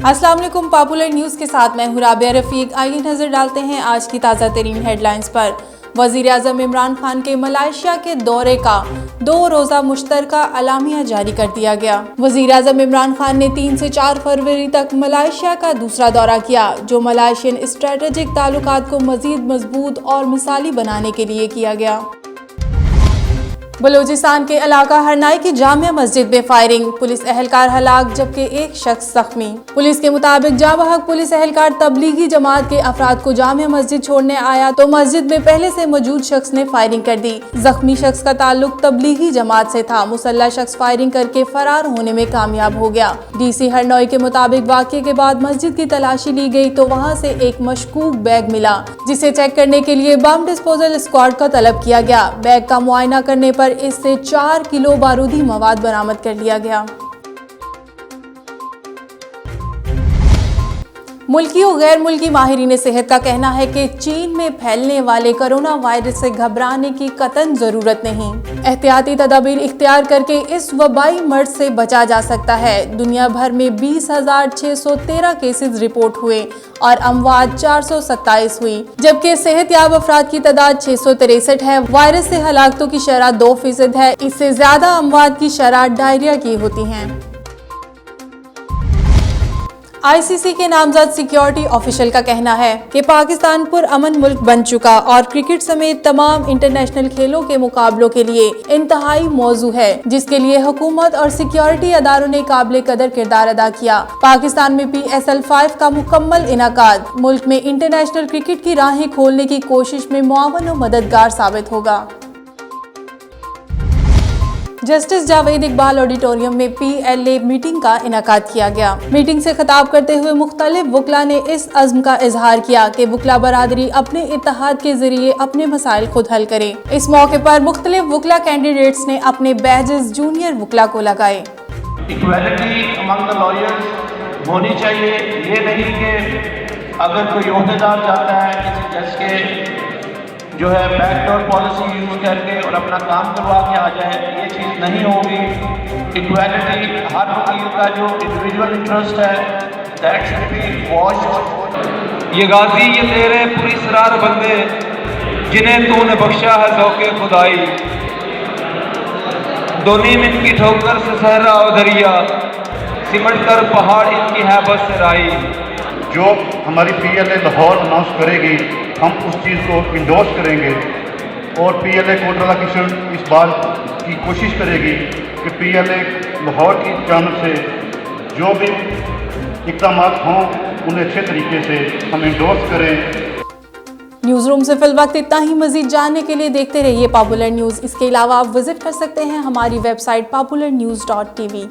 अस्सलाम वालेकुम। Popular news के साथ मैं हूं राबिया रफीक। आइए नजर डालते हैं आज की ताज़ा तरीन हेडलाइंस पर। वज़ीर आज़म इमरान खान के मलाइशिया के दौरे का 2 रोज़ा मुश्तरका अलामिया जारी कर दिया गया। वज़ीर आज़म इमरान खान ने 3 से 4 फरवरी तक मलाइशिया का दूसरा दौरा किया, जो मलाइशियन स्ट्रेटेजिक ताल्लुकात को मज़ीद मजबूत और मिसाली बनाने के लिए किया गया। बलूचिस्तान के इलाका हरनाई की जामिया मस्जिद में फायरिंग, पुलिस एहलकार हलाक जबकि एक शख्स जख्मी। पुलिस के मुताबिक जाबहक पुलिस एहलकार तबलीगी जमात के अफराद को जामिया मस्जिद छोड़ने आया तो मस्जिद में पहले से मौजूद शख्स ने फायरिंग कर दी। जख्मी शख्स का ताल्लुक तबलीगी जमात से था। मुसल्ला शख्स फायरिंग करके फरार होने में कामयाब हो गया। DC हरनोई के मुताबिक वाक़ये के बाद मस्जिद की तलाशी ली गई तो वहाँ से एक मशकूक बैग मिला, जिसे चेक करने के लिए बम डिस्पोजल स्क्वाड का तलब किया गया। बैग का मुआयना करने पर इससे 4 किलो बारूदी मवाद बरामद कर लिया गया। मुल्की और गैर मुल्की माहिरीन सेहत का कहना है कि चीन में फैलने वाले कोरोना वायरस से घबराने की कतई जरूरत नहीं। एहतियाती तदाबीर इख्तियार करके इस वबाई मर्ज से बचा जा सकता है। दुनिया भर में 20,613 केसेस रिपोर्ट हुए और अमवात 427 हुई, जबकि सेहतयाब अफराद की तादाद 663 है। वायरस से हलाकतों की शरह 2% है। इससे ज्यादा अमवात की शरह डायरिया की होती हैं। ICC के नामजद सिक्योरिटी ऑफिशियल का कहना है कि पाकिस्तान पुरअमन मुल्क बन चुका और क्रिकेट समेत तमाम इंटरनेशनल खेलों के मुकाबलों के लिए इंतहाई मौजू है, जिसके लिए हुकूमत और सिक्योरिटी अदारों ने काबिल कदर किरदार अदा किया। पाकिस्तान में PSL 5 का मुकम्मल इनाकाद मुल्क में इंटरनेशनल क्रिकेट की राहें खोलने की कोशिश में मुआवन और मददगार साबित होगा। जस्टिस जावेद इकबाल ऑडिटोरियम में PLA मीटिंग का इनाकाद किया गया। मीटिंग से खिताब करते हुए मुख्तलिफ वकला ने इस अज़्म का इजहार किया कि वकला बरादरी अपने इत्तेहाद के जरिए अपने मसाइल खुद हल करे। इस मौके पर मुख्तलिफ वकला कैंडिडेट्स ने अपने बैजेस जूनियर वकला को लगाए। इक्वालिटी अमंग द लॉयर्स होनी चाहिए। ये नहीं कि अगर कोई ओहदेदार जाता है किसी जज के जो है बैकडोर पॉलिसी यूज करके और अपना काम करवा के आ जाए, ये चीज़ नहीं होगी। इक्वालिटी हर वकील का जो इंडिविजुअल इंटरेस्ट है दैट शुड बी वॉच्ड। ये गाजी ये तेरे पूरी सरार बंदे जिन्हें तूने बख्शा है ज़ौक़े खुदाई, दोनी में इनकी ठोकर से सहरा और दरिया सिमट कर पहाड़ इनकी है बस राई। जो हमारी PLA लाहौर अनाउंस करेगी हम उस चीज़ को इंडोर्स करेंगे और PLA कोर्ट वाला इस बात की कोशिश करेगी कि PLA लाहौर की जानिब से जो भी इक़दाम हों उन्हें अच्छे तरीके से हम इंडोर्स करें। न्यूज़ रूम से फिल वक्त इतना ही। मजीद जानने के लिए देखते रहिए पॉपुलर न्यूज़। इसके अलावा आप विजिट कर सकते हैं हमारी वेबसाइट popularnews.tv।